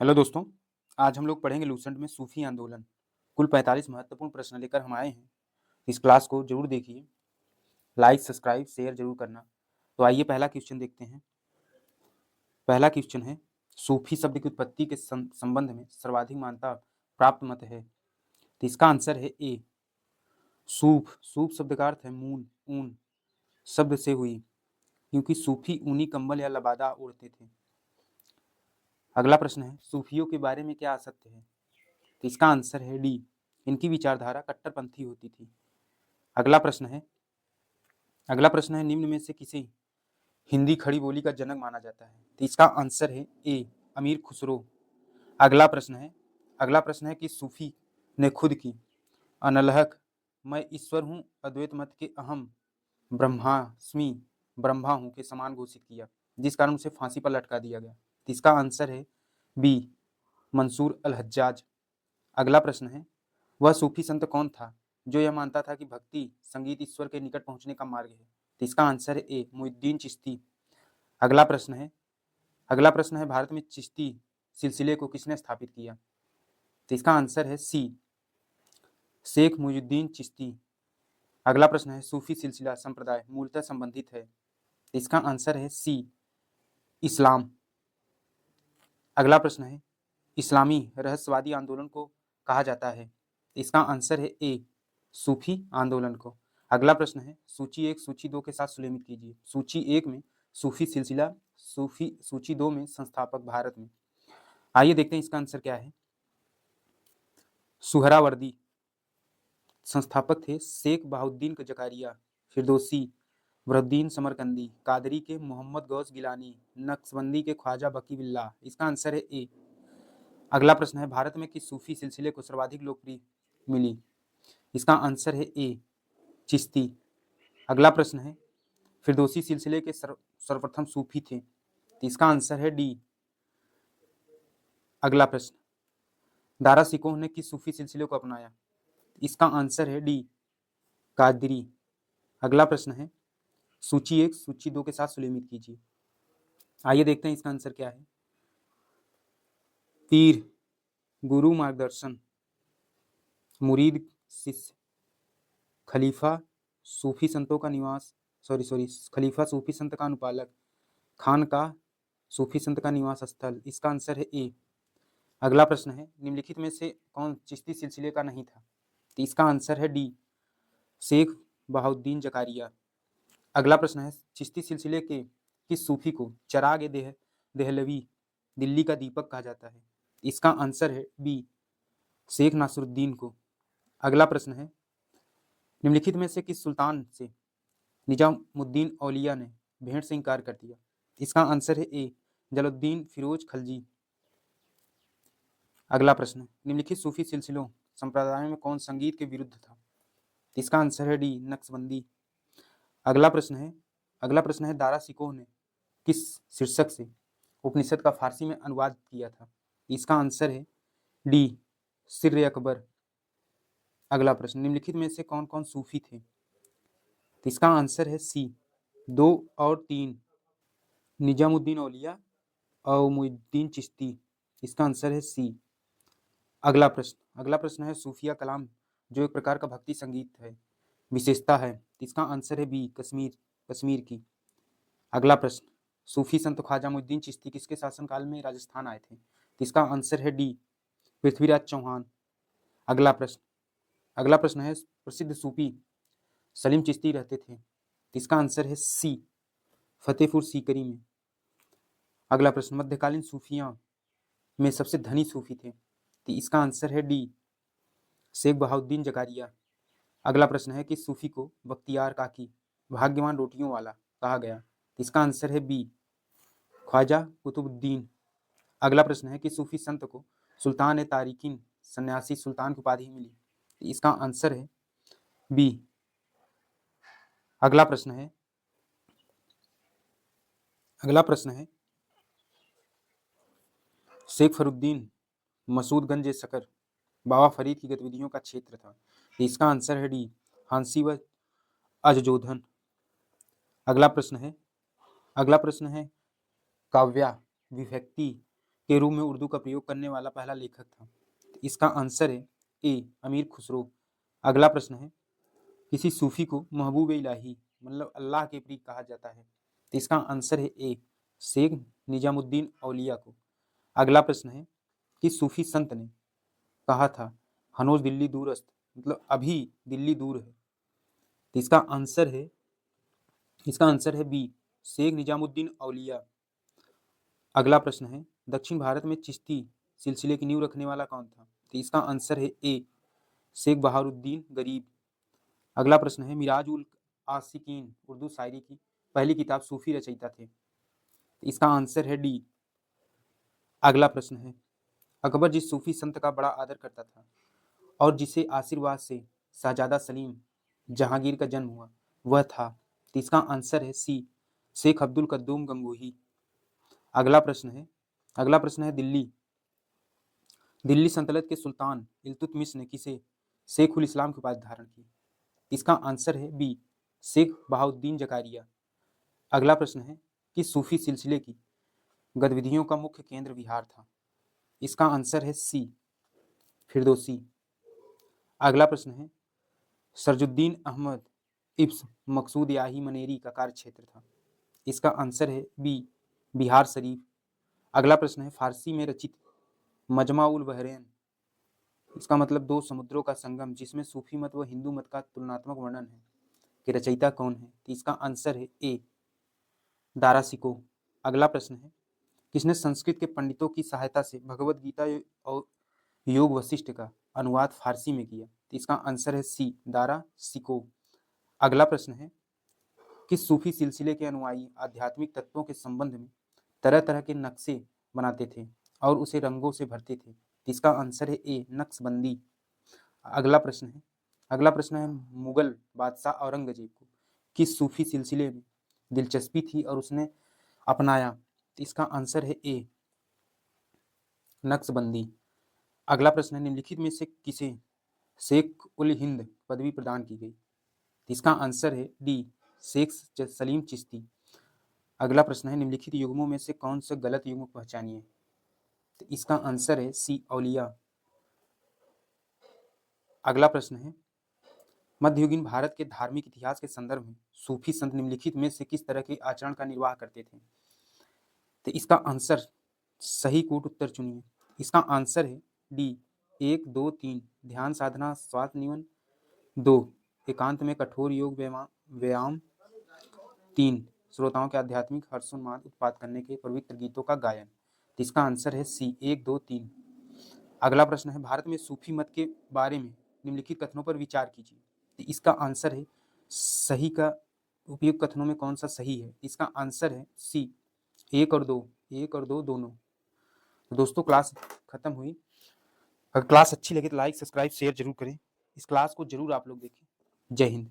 Hello दोस्तों, आज हम लोग पढ़ेंगे लूसेंट में सूफी आंदोलन। कुल 45 महत्वपूर्ण प्रश्न लेकर हम आए हैं। इस क्लास को जरूर देखिए, लाइक, सब्सक्राइब, शेयर जरूर करना। तो आइए पहला क्वेश्चन देखते हैं। पहला क्वेश्चन है, सूफी शब्द की उत्पत्ति के संबंध में सर्वाधिक मान्यता प्राप्त मत है। तो इसका आंसर है ए, सूफ। सूफ शब्द का अर्थ है मून, ऊन शब्द से हुई, क्योंकि सूफी ऊनी कंबल या लबादा ओढ़ते थे। अगला प्रश्न है, सूफियों के बारे में क्या असत्य है। तो इसका आंसर है डी, इनकी विचारधारा कट्टरपंथी होती थी। अगला प्रश्न है अगला प्रश्न है, निम्न में से किसे हिंदी खड़ी बोली का जनक माना जाता है। तो इसका आंसर है ए, अमीर खुसरो। अगला प्रश्न है अगला प्रश्न है कि सूफी ने खुद की अनलहक मैं ईश्वर हूँ, अद्वैत मत के अहम ब्रह्मास्मि, ब्रह्मा हूँ के समान घोषित किया, जिस कारण उसे फांसी पर लटका दिया गया। तो इसका आंसर है बी, मंसूर अल हज्जाज। अगला प्रश्न है, वह सूफी संत कौन था जो यह मानता था कि भक्ति संगीत ईश्वर के निकट पहुंचने का मार्ग है। तो इसका आंसर है ए, मुइनुद्दीन चिश्ती। अगला प्रश्न है अगला प्रश्न है, भारत में चिश्ती सिलसिले को किसने स्थापित किया। तो इसका आंसर है सी, शेख मुइनुद्दीन चिश्ती। अगला प्रश्न है, सूफी सिलसिला संप्रदाय मूलतः संबंधित है। तो इसका आंसर है सी, इस्लाम। अगला प्रश्न है, इस्लामी रहस्यवादी आंदोलन को कहा जाता है। इसका आंसर है ए, सूफी आंदोलन को। अगला प्रश्न है, सूची एक सूची दो के साथ सुलेमित कीजिए। सूची एक में सूफी सिलसिला, सूफी सूची दो में संस्थापक भारत में। आइए देखते हैं इसका आंसर क्या है। सुहरावर्दी संस्थापक थे शेख बहाउद्दीन जकारिया, फिरदौसी, वरुद्दीन समरकंदी, कादरी के मोहम्मद गौस गिलानी, नक्शबंदी के ख्वाजा बकी बिल्ला। इसका आंसर है ए। अगला प्रश्न है, भारत में किस सूफी सिलसिले को सर्वाधिक लोकप्रिय मिली। इसका आंसर है ए, चिश्ती। अगला प्रश्न है, फिरदौसी सिलसिले के सर्वप्रथम सूफी थे। तो इसका आंसर है डी। अगला प्रश्न, दारा सिकोह ने किस सूफी सिलसिले को अपनाया। इसका आंसर है डी, कादरी। अगला प्रश्न है, सूची एक सूची दो के साथ सुलेमित कीजिए। आइए देखते हैं इसका आंसर क्या है। पीर, गुरु मार्गदर्शन, मुरीद शिष्य, खलीफा सूफी संतों का निवास, खलीफा सूफी संत का अनुपालक, खान का सूफी संत का निवास स्थल। इसका आंसर है ए। अगला प्रश्न है, निम्नलिखित में से कौन चिश्ती सिलसिले का नहीं था। तो इसका आंसर है डी, शेख बहाउद्दीन जकारिया। अगला प्रश्न है, चिश्ती सिलसिले के किस सूफी को चिराग देहलवी, दिल्ली का दीपक कहा जाता है। इसका आंसर है बी, शेख नासरुद्दीन को। अगला प्रश्न है, निम्नलिखित में से किस सुल्तान से निजामुद्दीन औलिया ने भेंट से इनकार कर दिया। इसका आंसर है ए, जलालुद्दीन फिरोज खलजी। अगला प्रश्न है, निम्नलिखित सूफी सिलसिलों संप्रदायों में कौन संगीत के विरुद्ध था। इसका आंसर है डी, नक्शबंदी। अगला प्रश्न है, दारा सिकोह ने किस शीर्षक से उपनिषद का फारसी में अनुवाद किया था। इसका आंसर है डी, सिर अकबर। अगला प्रश्न, निम्नलिखित में से कौन कौन सूफी थे। तो इसका आंसर है सी, दो और तीन, निजामुद्दीन औलिया और मुइनुद्दीन चिश्ती। इसका आंसर है सी। अगला प्रश्न है, सूफिया कलाम जो एक प्रकार का भक्ति संगीत है, विशेषता है। इसका आंसर है बी, कश्मीर की। अगला प्रश्न, सूफी संत ख्वाजा मुइनुद्दीन चिश्ती किसके शासनकाल में राजस्थान आए थे। इसका आंसर है डी, पृथ्वीराज चौहान। अगला प्रश्न अगला प्रश्न है, प्रसिद्ध सूफी सलीम चिश्ती रहते थे। इसका आंसर है सी, फतेहपुर सीकरी में। अगला प्रश्न, मध्यकालीन सूफिया में सबसे धनी सूफी थे। तो इसका आंसर है डी, शेख बहाउद्दीन जकारिया। अगला प्रश्न है कि सूफी को बख्तियार काकी, भाग्यवान रोटियों वाला कहा गया। इसका आंसर है बी, ख्वाजा कुतुबुद्दीन। अगला प्रश्न है कि सूफी संत को सुल्तान ए तारिकीन, सन्यासी सुल्तान की उपाधि मिली। इसका आंसर है बी। अगला प्रश्न है शेख फरुद्दीन मसूदगंज शकर बाबा फरीद की गतिविधियों का क्षेत्र था। इसका आंसर है डी, हांसी व अजजोधन। अगला प्रश्न है काव्या विभक्ति के रूप में उर्दू का प्रयोग करने वाला पहला लेखक था? इसका आंसर है ए अमीर खुसरो। अगला प्रश्न है, किसी सूफी को महबूब इलाही मतलब अल्लाह के प्रिय कहा जाता है? तो इसका आंसर है ए शेख निजामुद्दीन औलिया को। अगला प्रश्न है, कि सूफी संत ने कहा था हनोज दिल्ली दूरस्त मतलब अभी दिल्ली दूर है? तो इसका आंसर है बी शेख निजामुद्दीन औलिया। अगला प्रश्न है, दक्षिण भारत में चिश्ती सिलसिले की नींव रखने वाला कौन था? तो इसका आंसर है ए शेख बहारुद्दीन गरीब। अगला प्रश्न है, मिराज उल आशिकीन उर्दू शायरी की पहली किताब सूफी रचयिता थे? तो इसका आंसर है डी। अगला प्रश्न है, अकबर जिस सूफी संत का बड़ा आदर करता था और जिसे आशीर्वाद से शहजादा सलीम जहांगीर का जन्म हुआ वह था? तो इसका आंसर है सी शेख अब्दुल कद्दूम गंगोही। अगला प्रश्न है, दिल्ली सल्तनत के सुल्तान इल्तुतमिश ने किसे शेख उल इस्लाम की उपाधि धारण की? इसका आंसर है बी शेख बहाउद्दीन जकारिया। अगला प्रश्न है, कि सूफी सिलसिले की गतिविधियों का मुख्य केंद्र बिहार था? इसका आंसर है सी फिरदौसी। अगला प्रश्न है, सरजुद्दीन अहमद इब्स मकसूद याही मनेरी का कार्य क्षेत्र था? इसका आंसर है बी बिहार शरीफ। अगला प्रश्न है, फारसी में रचित मजमा उल बहरैन इसका मतलब दो समुद्रों का संगम जिसमें सूफी मत व हिंदू मत का तुलनात्मक वर्णन है कि रचयिता कौन है? तो इसका आंसर है ए दारा सिको। अगला प्रश्न है, किसने संस्कृत के पंडितों की सहायता से भगवत गीता और योग वशिष्ठ का अनुवाद फारसी में किया? तो इसका आंसर है सी दारा सिको। अगला प्रश्न है, किस सूफी सिलसिले के अनुयायी आध्यात्मिक तत्वों के संबंध में तरह तरह के नक्शे बनाते थे और उसे रंगों से भरते थे? इसका आंसर है ए नक्शबंदी। अगला प्रश्न है, मुगल बादशाह औरंगजेब को किस सूफी सिलसिले में दिलचस्पी थी और उसने अपनाया? इसका आंसर है ए नक्शबंदी। अगला प्रश्न है, निम्नलिखित में से किसे शेख उल हिंद पदवी प्रदान की गई? इसका आंसर है डी शेख सलीम चिश्ती। अगला प्रश्न है, निम्नलिखित युग्मों में से कौन सा गलत युग्म पहचानिए? तो इसका आंसर है सी औलिया। अगला प्रश्न है, मध्ययुगीन भारत के धार्मिक इतिहास के संदर्भ में सूफी संत निम्नलिखित में से किस तरह के आचरण का निर्वाह करते थे? तो इसका आंसर सही कूट उत्तर चुनिए। इसका आंसर है डी 1 2 3 ध्यान साधना स्वास्थ्य नियमन, 2 एकांत में कठोर योग व्यायाम, 3 श्रोताओं के आध्यात्मिक हर्षोन्माद उत्पाद करने के पवित्र गीतों का गायन। तो इसका आंसर है सी 1 2 3। अगला प्रश्न है, भारत में सूफी मत के बारे में निम्नलिखित कथनों पर विचार कीजिए। तो इसका आंसर है सही का उपयुक्त कथनों में कौन सा सही है? इसका आंसर है सी 1 और 2 दोनों। तो दोस्तों क्लास खत्म हुई। अगर क्लास अच्छी लगे तो लाइक सब्सक्राइब शेयर जरूर करें। इस क्लास को जरूर आप लोग देखें। जय हिंद।